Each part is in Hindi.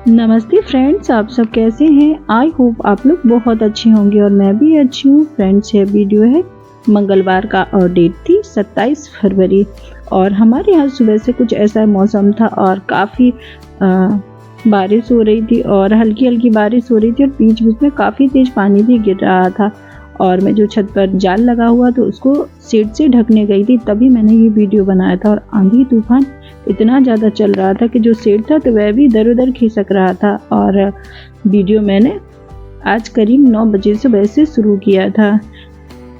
नमस्ते फ्रेंड्स, आप सब कैसे हैं। आई होप आप लोग बहुत अच्छे होंगे और मैं भी अच्छी हूँ। फ्रेंड्स, ये वीडियो है मंगलवार का और डेट थी 27 फरवरी और हमारे यहाँ सुबह से कुछ ऐसा मौसम था और काफ़ी बारिश हो रही थी और हल्की हल्की बारिश हो रही थी और बीच बीच में काफ़ी तेज़ पानी भी गिर रहा था। और मैं जो छत पर जाल लगा हुआ तो उसको शेड से ढकने गई थी, तभी मैंने ये वीडियो बनाया था। और आंधी तूफान इतना ज़्यादा चल रहा था कि जो शेड था तो वह भी इधर उधर खिसक रहा था। और वीडियो मैंने आज करीब 9 बजे सुबह से शुरू किया था।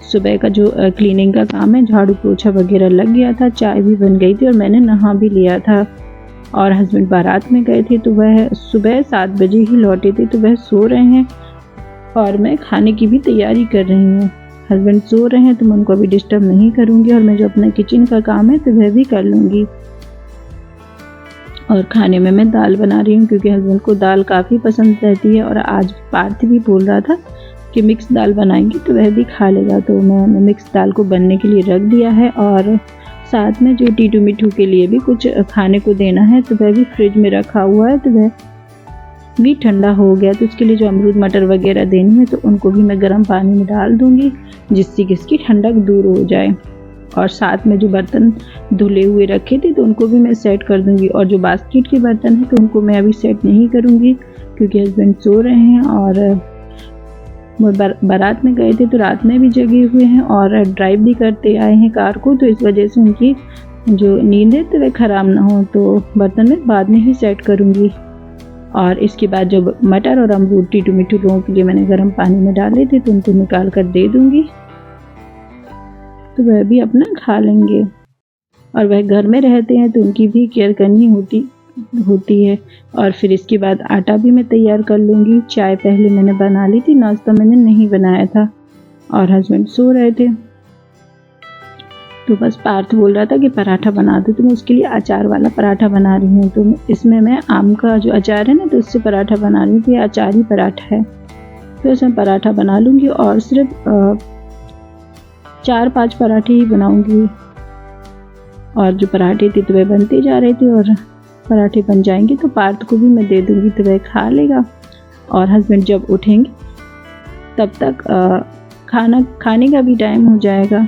सुबह का जो क्लीनिंग का काम है, झाड़ू पोछा वगैरह लग गया था, चाय भी बन गई थी और मैंने नहा भी लिया था। और हस्बैंड बारात में गए थे तो वह सुबह 7 बजे ही लौटे थे, तो वह सो रहे हैं और मैं खाने की भी तैयारी कर रही हूँ। हस्बैंड सो रहे हैं तो मैं उनको अभी डिस्टर्ब नहीं करूँगी और मैं जो अपना किचन का काम है तो वह भी कर लूँगी। और खाने में मैं दाल बना रही हूँ क्योंकि हस्बैंड को दाल काफ़ी पसंद रहती है और आज पार्थ भी बोल रहा था कि मिक्स दाल बनाएंगे तो वह भी खा लेगा, तो मैंने मिक्स दाल को बनने के लिए रख दिया है। और साथ में जो टीटू मिठू के लिए भी कुछ खाने को देना है तो वह भी फ्रिज में रखा हुआ है, तो वह भी ठंडा हो गया। तो उसके लिए जो अमरूद मटर वगैरह देनी है तो उनको भी मैं गर्म पानी में डाल दूँगी जिससे कि इसकी ठंडक दूर हो जाए। और साथ में जो बर्तन धुले हुए रखे थे तो उनको भी मैं सेट कर दूंगी। और जो बास्केट के बर्तन हैं तो उनको मैं अभी सेट नहीं करूंगी क्योंकि हस्बैंड सो रहे हैं और वो बारात में गए थे तो रात में भी जगे हुए हैं और ड्राइव भी करते आए हैं कार को, तो इस वजह से उनकी जो नींद है तो वह ख़राब ना हो। तो बर्तन में बाद में ही सेट करूँगी। और इसके बाद जो मटर और अमरूद टीटू मिठू लोगों के लिए मैंने गर्म पानी में डाले थे तो उनको निकाल कर दे दूँगी, तो वह भी अपना खा लेंगे। और वह घर में रहते हैं तो उनकी भी केयर करनी होती है। और फिर इसके बाद आटा भी मैं तैयार कर लूँगी। चाय पहले मैंने बना ली थी, नाश्ता मैंने नहीं बनाया था और हस्बैंड सो रहे थे। तो बस पार्थ बोल रहा था कि पराठा बना दो, तो मैं उसके लिए अचार वाला पराठा बना रही हूँ। तो इसमें मैं आम का जो अचार है ना तो उससे पराठा बना रही हूँ, तो ये अचारी पराठा है। तो इसमें पराठा बना लूँगी और सिर्फ 4-5 पराठे ही बनाऊंगी। और जो पराठे थे तो वह बनते जा रहे थे और पराठे बन जाएंगे तो पार्थ को भी मैं दे दूंगी तो वह खा लेगा। और हस्बैंड जब उठेंगे तब तक खाना खाने का भी टाइम हो जाएगा।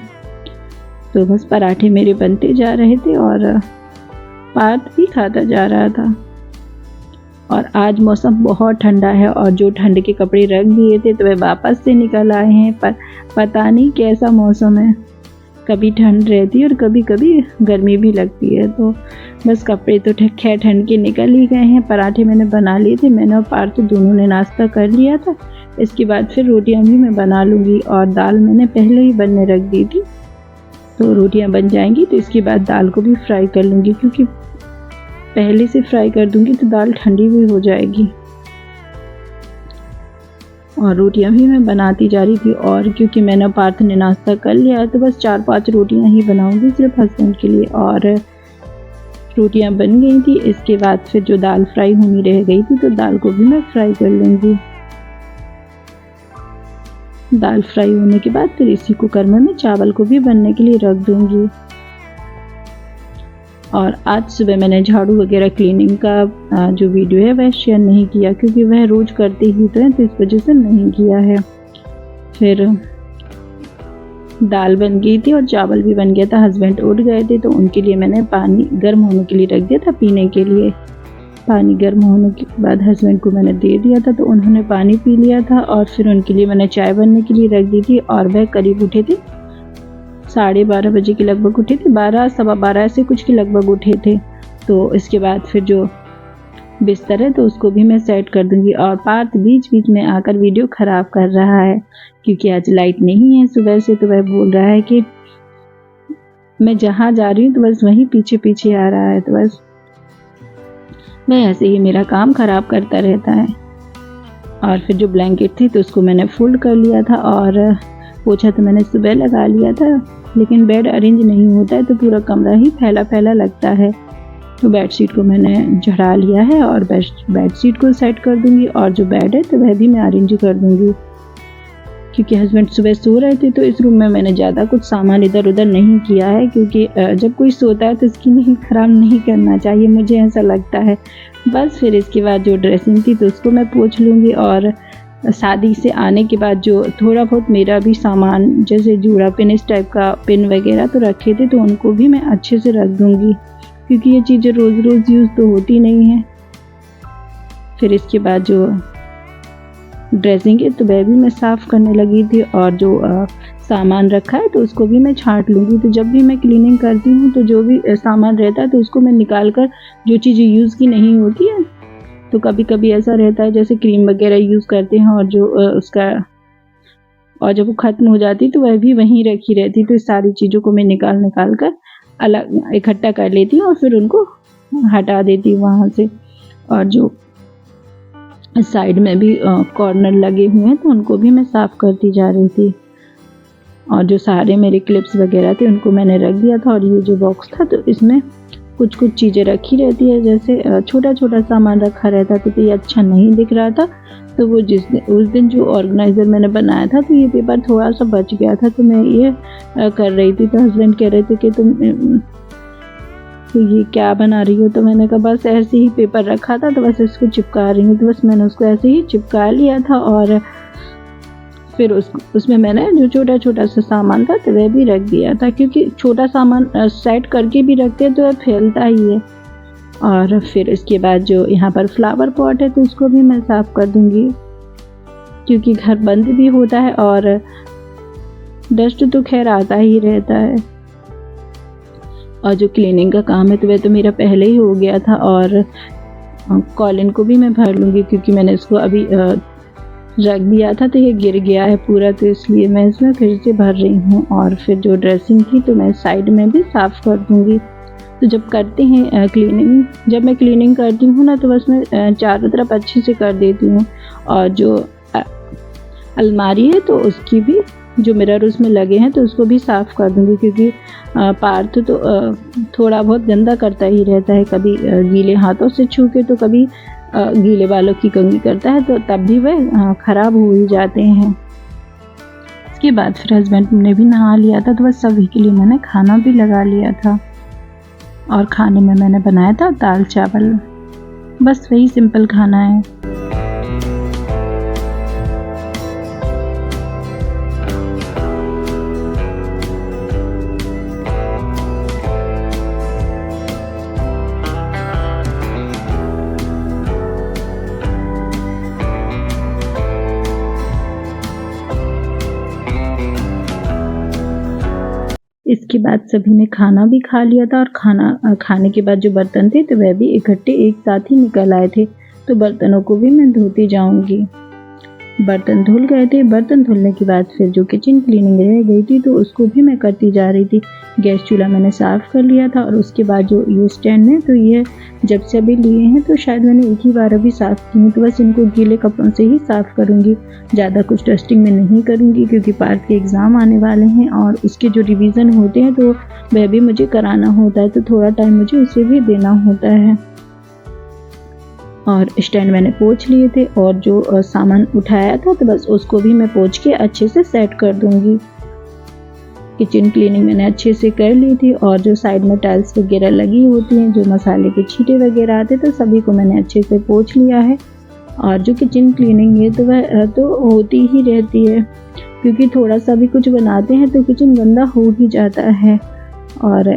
तो बस पराठे मेरे बनते जा रहे थे और पार्थ भी खाता जा रहा था। और आज मौसम बहुत ठंडा है और जो ठंड के कपड़े रख दिए थे तो वह वापस से निकल आए हैं, पर पता नहीं कैसा मौसम है। कभी ठंड रहती है और कभी कभी गर्मी भी लगती है। तो बस कपड़े तो खैर ठंड के निकल ही गए हैं। पराठे मैंने बना लिए थे, मैंने और पार्थ दोनों ने नाश्ता कर लिया था। इसके बाद फिर रोटियां भी मैं बना लूँगी और दाल मैंने पहले ही बनने रख दी थी, तो रोटियाँ बन जाएंगी तो इसके बाद दाल को भी फ्राई कर लूँगी क्योंकि पहले से फ्राई कर दूंगी तो दाल ठंडी भी हो जाएगी। और रोटियां भी मैं बनाती जा रही थी और क्योंकि मैंने पार्थ ने नाश्ता कर लिया है तो बस 4-5 रोटियां ही बनाऊंगी सिर्फ हस्बैंड के लिए। और रोटियां बन गई थी। इसके बाद फिर जो दाल फ्राई होनी रह गई थी तो दाल को भी मैं फ्राई कर लूँगी। दाल फ्राई होने के बाद फिर इसी कुकर में मैं चावल को भी बनने के लिए रख दूँगी। और आज सुबह मैंने झाड़ू वगैरह क्लीनिंग का जो वीडियो है वह शेयर नहीं किया क्योंकि वह रोज़ करते ही तो है, तो इस वजह से नहीं किया है। फिर दाल बन गई थी और चावल भी बन गया था। हस्बैंड उठ गए थे तो उनके लिए मैंने पानी गर्म होने के लिए रख दिया था पीने के लिए। पानी गर्म होने के बाद हस्बैंड को मैंने दे दिया था तो उन्होंने पानी पी लिया था। और फिर उनके लिए मैंने चाय बनने के लिए रख दी थी और वह करीब उठे थे 12:30 बजे के लगभग उठे थे, 12 सवा 12 ऐसे कुछ के लगभग उठे थे। तो इसके बाद फिर जो बिस्तर है तो उसको भी मैं सेट कर दूंगी। और पार्थ बीच बीच में आकर वीडियो ख़राब कर रहा है क्योंकि आज लाइट नहीं है सुबह से, तो वह बोल रहा है कि मैं जहाँ जा रही हूँ तो बस वहीं पीछे पीछे आ रहा है, तो बस मैं ऐसे ही मेरा काम ख़राब करता रहता है। और फिर जो ब्लैंकेट थी तो उसको मैंने फोल्ड कर लिया था और पोछा तो मैंने सुबह लगा लिया था, लेकिन बेड अरेंज नहीं होता है तो पूरा कमरा ही फैला फैला लगता है। तो बेडशीट को मैंने चढ़ा लिया है और बेडशीट को सेट कर दूंगी। और जो बेड है तो वह भी मैं अरेंज कर दूंगी क्योंकि हस्बैंड सुबह सो रहे थे। तो इस रूम में मैंने ज़्यादा कुछ सामान इधर उधर नहीं किया है क्योंकि जब कोई सोता है तो इसकी नींद खराब नहीं करना चाहिए, मुझे ऐसा लगता है। बस फिर इसके बाद जो ड्रेसिंग थी तो उसको मैं पोंछ लूँगी, और शादी से आने के बाद जो थोड़ा बहुत मेरा भी सामान जैसे जूड़ा पिन, इस टाइप का पिन वगैरह तो रखे थे, तो उनको भी मैं अच्छे से रख दूँगी क्योंकि ये चीज़ें रोज़ रोज़ यूज़ तो होती नहीं हैं। फिर इसके बाद जो ड्रेसिंग है तो वह भी मैं साफ़ करने लगी थी, और जो सामान रखा है तो उसको भी मैं छांट लूँगी। तो जब भी मैं क्लीनिंग करती हूँ तो जो भी सामान रहता है तो उसको मैं निकाल कर, जो चीज़ें यूज़ की नहीं होती है तो कभी कभी ऐसा रहता है जैसे क्रीम वगैरह यूज़ करते हैं और जो उसका, और जब वो ख़त्म हो जाती तो वह भी वहीं रखी रहती, तो इस सारी चीज़ों को मैं निकाल कर अलग इकट्ठा कर लेती हूँ और फिर उनको हटा देती हूँ वहाँ से। और जो साइड में भी कॉर्नर लगे हुए हैं तो उनको भी मैं साफ़ करती जा रही थी, और जो सारे मेरे क्लिप्स वगैरह थे उनको मैंने रख दिया था। और ये जो बॉक्स था तो इसमें कुछ कुछ चीज़ें रखी रहती है, जैसे छोटा छोटा सामान रखा रहता था तो ये अच्छा नहीं दिख रहा था। तो वो उस दिन जो ऑर्गेनाइज़र मैंने बनाया था तो ये पेपर थोड़ा सा बच गया था, तो मैं ये कर रही थी। तो हस्बैंड कह रहे थे कि तुम तो ये क्या बना रही हो, तो मैंने कहा बस ऐसे ही पेपर रखा था तो बस इसको चिपका रही हूँ। तो बस मैंने उसको ऐसे ही चिपका लिया था, और फिर उसमें मैंने जो छोटा छोटा सा सामान था तो वह भी रख दिया था, क्योंकि छोटा सामान सेट करके भी रखते हैं तो वह फैलता ही है। और फिर इसके बाद जो यहाँ पर फ्लावर पॉट है तो उसको भी मैं साफ़ कर दूँगी, क्योंकि घर बंद भी होता है और डस्ट तो खैर आता ही रहता है। और जो क्लीनिंग का काम है तो वह तो मेरा पहले ही हो गया था, और कॉलिन को भी मैं भर लूँगी क्योंकि मैंने इसको अभी रख दिया था तो ये गिर गया है पूरा, तो इसलिए मैं इसमें फिर से भर रही हूँ। और फिर जो ड्रेसिंग थी तो मैं साइड में भी साफ़ कर दूँगी। तो जब करते हैं क्लीनिंग, जब मैं क्लीनिंग करती हूँ ना तो बस मैं चारों तरफ अच्छे से कर देती हूँ। और जो अलमारी है तो उसकी भी जो मिरर उसमें लगे हैं तो उसको भी साफ़ कर दूँगी, क्योंकि पार्थ तो थोड़ा बहुत गंदा करता ही रहता है, कभी गीले हाथों से छू के तो कभी गीले बालों की कंघी करता है, तो तब भी वह ख़राब हो ही जाते हैं। इसके बाद फिर हस्बैंड ने भी नहा लिया था तो बस सभी के लिए मैंने खाना भी लगा लिया था, और खाने में मैंने बनाया था दाल चावल, बस वही सिंपल खाना है। इसके बाद सभी ने खाना भी खा लिया था, और खाना खाने के बाद जो बर्तन थे तो वह भी इकट्ठे एक साथ ही निकल आए थे, तो बर्तनों को भी मैं धोती जाऊंगी। बर्तन धुल गए थे। बर्तन धुलने के बाद फिर जो किचन क्लीनिंग रह गई थी तो उसको भी मैं करती जा रही थी। गैस चूल्हा मैंने साफ़ कर लिया था, और उसके बाद जो ये स्टैंड है तो ये जब से अभी लिए हैं तो शायद मैंने एक ही बार अभी साफ़ की हैं, तो बस इनको गीले कपड़ों से ही साफ़ करूँगी, ज़्यादा कुछ डस्टिंग में नहीं करूँगी, क्योंकि पार्थ के एग्ज़ाम आने वाले हैं और उसके जो रिवीजन होते हैं तो वह भी मुझे कराना होता है, तो थोड़ा टाइम मुझे उसे भी देना होता है। और स्टैंड मैंने पोंछ लिए थे, और जो सामान उठाया था तो बस उसको भी मैं पोंछ के अच्छे से सेट कर दूँगी। किचन क्लीनिंग मैंने अच्छे से कर ली थी, और जो साइड में टाइल्स वगैरह लगी होती हैं, जो मसाले के छींटे वगैरह आते तो सभी को मैंने अच्छे से पोंछ लिया है। और जो किचन क्लीनिंग है तो वह तो होती ही रहती है, क्योंकि थोड़ा सा भी कुछ बनाते हैं तो किचन गंदा हो ही जाता है। और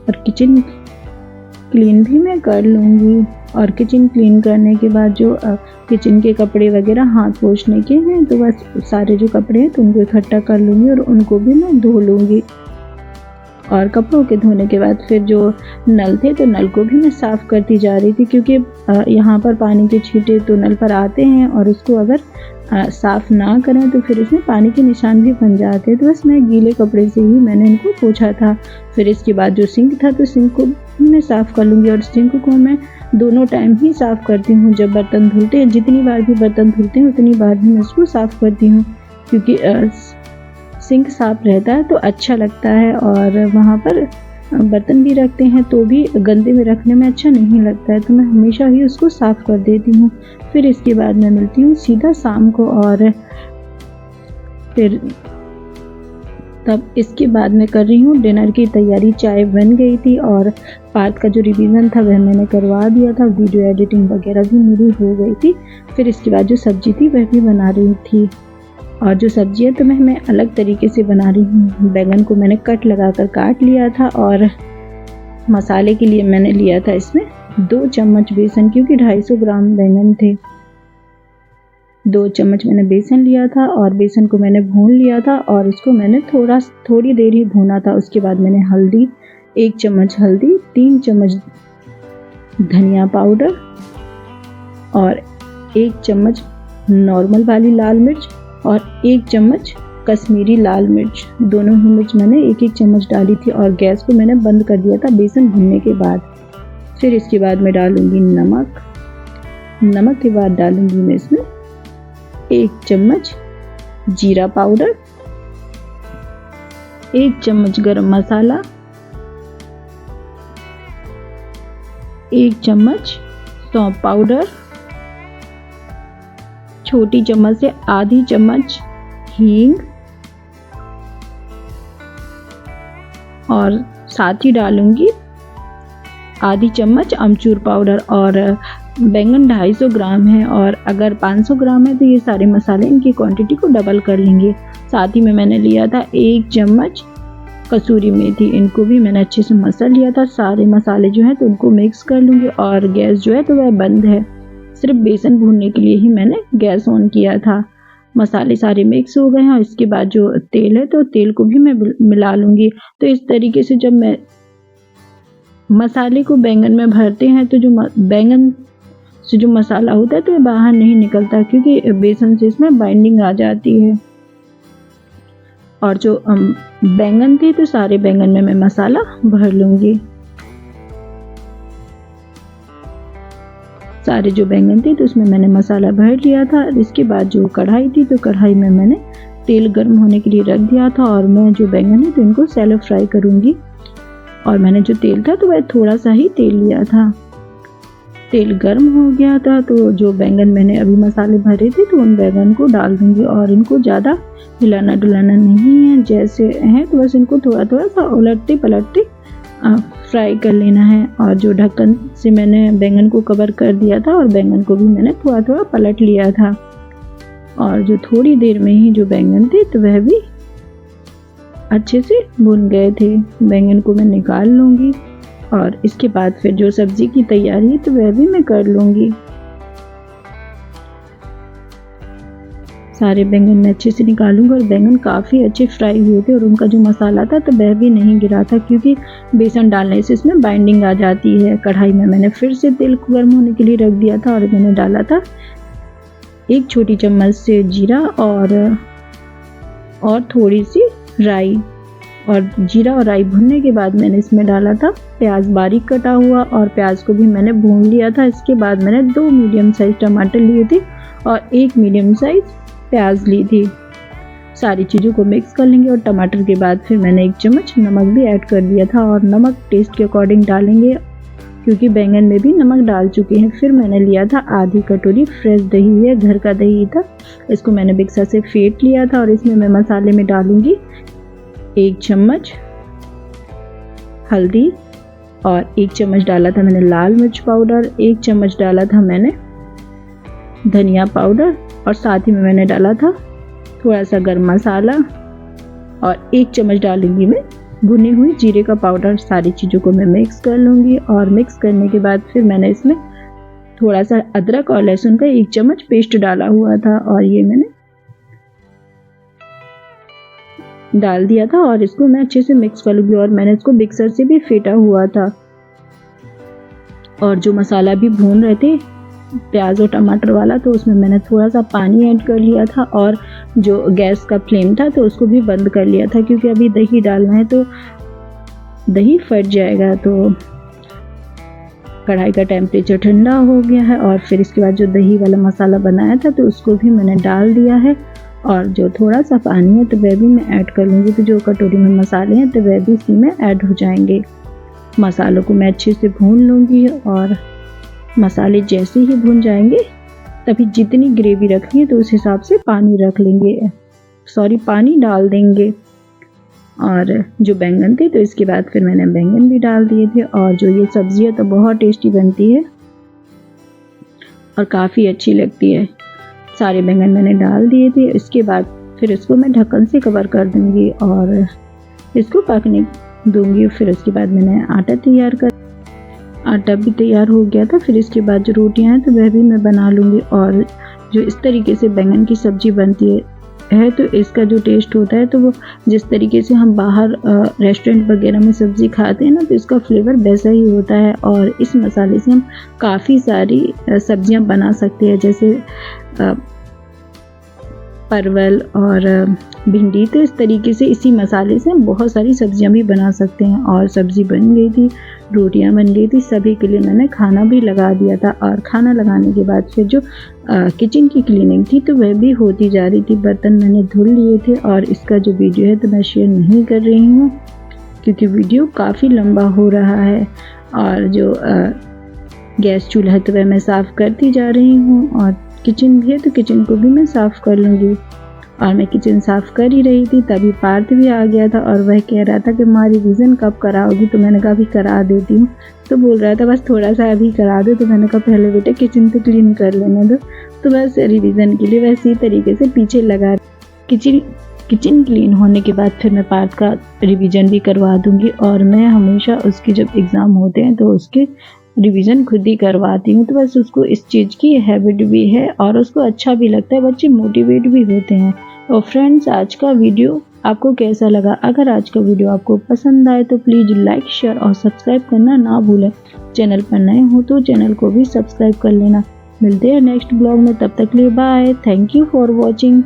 किचन क्लीन भी मैं कर लूँगी। और किचन क्लीन करने के बाद जो किचन के कपड़े वगैरह हाथ पोंछने के हैं तो बस सारे जो कपड़े हैं तो उनको इकट्ठा कर लूँगी और उनको भी मैं धो लूँगी। और कपड़ों के धोने के बाद फिर जो नल थे तो नल को भी मैं साफ़ करती जा रही थी, क्योंकि यहाँ पर पानी के छींटे तो नल पर आते हैं, और उसको अगर साफ़ ना करें तो फिर इसमें पानी के निशान भी बन जाते हैं। तो बस मैं गीले कपड़े से ही मैंने इनको पोंछा था। फिर इसके बाद जो सिंक था तो सिंक को मैं साफ़ कर लूँगी, और सिंक को मैं दोनों टाइम ही साफ़ करती हूँ। जब बर्तन धुलते हैं, जितनी बार भी बर्तन धुलते हैं उतनी बार भी मैं इसको साफ़ करती हूँ, क्योंकि सिंक साफ़ रहता है तो अच्छा लगता है, और वहाँ पर बर्तन भी रखते हैं तो भी गंदे में रखने में अच्छा नहीं लगता है, तो मैं हमेशा ही उसको साफ़ कर देती हूँ। फिर इसके बाद मैं मिलती हूँ सीधा शाम को, और फिर तब इसके बाद मैं कर रही हूँ डिनर की तैयारी। चाय बन गई थी और पार्थ का जो रिवीजन था वह मैंने करवा दिया था, वीडियो एडिटिंग वगैरह भी मेरी हो गई थी। फिर इसके बाद जो सब्जी थी वह भी बना रही थी। और जो सब्जी है तो मैं अलग तरीके से बना रही हूँ। बैंगन को मैंने कट लगाकर काट लिया था और मसाले के लिए मैंने लिया था इसमें 2 चम्मच बेसन, क्योंकि 250 ग्राम बैंगन थे। 2 चम्मच मैंने बेसन लिया था और बेसन को मैंने भून लिया था और इसको मैंने थोड़ी देर ही भूना था। उसके बाद मैंने हल्दी, 1 चम्मच हल्दी, 3 चम्मच धनिया पाउडर और 1 चम्मच नॉर्मल वाली लाल मिर्च और 1 चम्मच कश्मीरी लाल मिर्च, दोनों ही मिर्च मैंने 1-1 चम्मच डाली थी और गैस को मैंने बंद कर दिया था बेसन भुनने के बाद। फिर इसके बाद मैं डालूंगी नमक के बाद डालूंगी मैं इसमें 1 चम्मच जीरा पाउडर, 1 चम्मच गरम मसाला, 1 चम्मच सौंफ पाउडर, छोटी चम्मच से आधी चम्मच हींग और साथ ही डालूंगी आधी चम्मच अमचूर पाउडर। और बैंगन 250 ग्राम है और अगर 500 ग्राम है तो ये सारे मसाले इनकी क्वांटिटी को डबल कर लेंगे। साथ ही में मैंने लिया था 1 चम्मच कसूरी मेथी, इनको भी मैंने अच्छे से मसल लिया था। सारे मसाले जो हैं तो उनको मिक्स कर लूँगी और गैस जो है तो वह बंद है। सिर्फ बेसन भूनने के लिए ही मैंने गैस ऑन किया था। मसाले सारे मिक्स हो गए हैं और इसके बाद जो तेल है तो तेल को भी मैं मिला लूँगी। तो इस तरीके से जब मैं मसाले को बैंगन में भरते हैं तो जो बैंगन से जो मसाला होता है तो वह बाहर नहीं निकलता, क्योंकि बेसन से इसमें बाइंडिंग आ जाती है। और जो बैंगन थे तो सारे बैंगन में मैं मसाला भर लूँगी। सारे जो बैंगन थे तो उसमें मैंने मसाला भर लिया था। इसके बाद जो कढ़ाई थी तो कढ़ाई में मैंने तेल गर्म होने के लिए रख दिया था और मैं जो बैंगन है तो इनको शैलो फ्राई करूँगी। और मैंने जो तेल था तो वह थोड़ा सा ही तेल लिया था। तेल गर्म हो गया था तो जो बैंगन मैंने अभी मसाले भरे थे तो उन बैंगन को डाल दूँगी और इनको ज़्यादा हिलाना डुलाना नहीं है, जैसे हैं तो बस इनको थोड़ा थोड़ा सा उलटते पलटते फ्राई कर लेना है। और जो ढक्कन से मैंने बैंगन को कवर कर दिया था और बैंगन को भी मैंने थोड़ा थोड़ा पलट लिया था। और जो थोड़ी देर में ही जो बैंगन थे तो वह भी अच्छे से भुन गए थे। बैंगन को मैं निकाल लूँगी और इसके बाद फिर जो सब्ज़ी की तैयारी है तो वह भी मैं कर लूँगी। सारे बैंगन मैं अच्छे से निकालूंगा और बैंगन काफ़ी अच्छे फ्राई हुए थे और उनका जो मसाला था तो वह भी नहीं गिरा था, क्योंकि बेसन डालने से इसमें बाइंडिंग आ जाती है। कढ़ाई में मैंने फिर से तेल को गर्म होने के लिए रख दिया था और मैंने डाला था 1 छोटी चम्मच से जीरा और थोड़ी सी राई। और जीरा और राई भुनने के बाद मैंने इसमें डाला था प्याज बारीक कटा हुआ और प्याज को भी मैंने भून लिया था। इसके बाद मैंने 2 मीडियम साइज टमाटर लिए थे और 1 मीडियम साइज प्याज ली थी। सारी चीज़ों को मिक्स कर लेंगे और टमाटर के बाद फिर मैंने 1 चम्मच नमक भी ऐड कर दिया था और नमक टेस्ट के अकॉर्डिंग डालेंगे, क्योंकि बैंगन में भी नमक डाल चुके हैं। फिर मैंने लिया था आधी कटोरी फ्रेश दही, है घर का दही था, इसको मैंने मिक्सर से फेंट लिया था और इसमें मैं मसाले में डालूंगी 1 चम्मच हल्दी और 1 चम्मच डाला था मैंने लाल मिर्च पाउडर, 1 चम्मच डाला था मैंने धनिया पाउडर और साथ ही में मैंने डाला था थोड़ा सा गरम मसाला और 1 चम्मच डालूंगी मैं भुनी हुई जीरे का पाउडर। सारी चीज़ों को मैं मिक्स कर लूँगी और मिक्स करने के बाद फिर मैंने इसमें थोड़ा सा अदरक और लहसुन का 1 चम्मच पेस्ट डाला हुआ था और ये मैंने डाल दिया था और इसको मैं अच्छे से मिक्स कर लूँगी। और मैंने इसको मिक्सर से भी फेंटा हुआ था और जो मसाला भी भून रहे थे प्याज और टमाटर वाला तो उसमें मैंने थोड़ा सा पानी ऐड कर लिया था और जो गैस का फ्लेम था तो उसको भी बंद कर लिया था, क्योंकि अभी दही डालना है तो दही फट जाएगा। तो कढ़ाई का टेम्परेचर ठंडा हो गया है और फिर इसके बाद जो दही वाला मसाला बनाया था तो उसको भी मैंने डाल दिया है और जो थोड़ा सा पानी है तो वह भी मैं ऐड कर लूँगी। तो जो कटोरी में मसाले हैं तो वह भी इसी में ऐड हो जाएंगे। मसालों को मैं अच्छे से भून लूँगी और मसाले जैसे ही भुन जाएंगे तभी जितनी ग्रेवी रखनी है तो उस हिसाब से पानी डाल देंगे। और जो बैंगन थे, तो इसके बाद फिर मैंने बैंगन भी डाल दिए थे। और जो ये सब्जियाँ तो बहुत टेस्टी बनती है और काफ़ी अच्छी लगती है। सारे बैंगन मैंने डाल दिए थे। इसके बाद फिर इसको मैं ढक्कन से कवर कर दूँगी और इसको पकने दूँगी। फिर उसके बाद मैंने आटा भी तैयार हो गया था। फिर इसके बाद जो रोटियां हैं तो वह भी मैं बना लूँगी। और जो इस तरीके से बैंगन की सब्ज़ी बनती है तो इसका जो टेस्ट होता है, तो वो जिस तरीके से हम बाहर रेस्टोरेंट वगैरह में सब्ज़ी खाते हैं ना, तो इसका फ्लेवर वैसा ही होता है। और इस मसाले से हम काफ़ी सारी सब्जियां बना सकते हैं, जैसे परवल और भिंडी। तो इस तरीके से इसी मसाले से हम बहुत सारी सब्जियां भी बना सकते हैं। और सब्ज़ी बन गई थी, रोटियां बन गई थी, सभी के लिए मैंने खाना भी लगा दिया था। और खाना लगाने के बाद फिर जो किचन की क्लीनिंग थी तो वह भी होती जा रही थी। बर्तन मैंने धुल लिए थे और इसका जो वीडियो है तो मैं शेयर नहीं कर रही हूँ क्योंकि वीडियो काफ़ी लंबा हो रहा है। और जो गैस चूल्हा है तो वह मैं साफ़ करती जा रही हूँ। और किचन भी है तो किचन को भी मैं साफ़ कर लूँगी। और मैं किचन साफ़ कर ही रही थी तभी पार्थ भी आ गया था और वह कह रहा था कि माँ रिवीजन कब कराओगी। तो मैंने कहा अभी करा देती हूँ। तो बोल रहा था बस थोड़ा सा अभी करा दो। तो मैंने कहा पहले बेटे किचन तो क्लीन कर लेने दो। तो बस रिवीजन के लिए वैसे ही तरीके से पीछे लगा किचन क्लीन होने के बाद फिर मैं पार्थ का रिवीजन भी करवा दूँगी। और मैं हमेशा उसके जब एग्ज़ाम होते हैं तो उसके रिवीजन खुद ही करवाती हूँ। तो बस उसको इस चीज़ की हैबिट भी है और उसको अच्छा भी लगता है, बच्चे मोटिवेट भी होते हैं। और फ्रेंड्स, आज का वीडियो आपको कैसा लगा? अगर आज का वीडियो आपको पसंद आए तो प्लीज़ लाइक, शेयर और सब्सक्राइब करना ना भूलें। चैनल पर नए हो तो चैनल को भी सब्सक्राइब कर लेना। मिलते हैं नेक्स्ट ब्लॉग में, तब तक के लिए bye. Thank you for watching.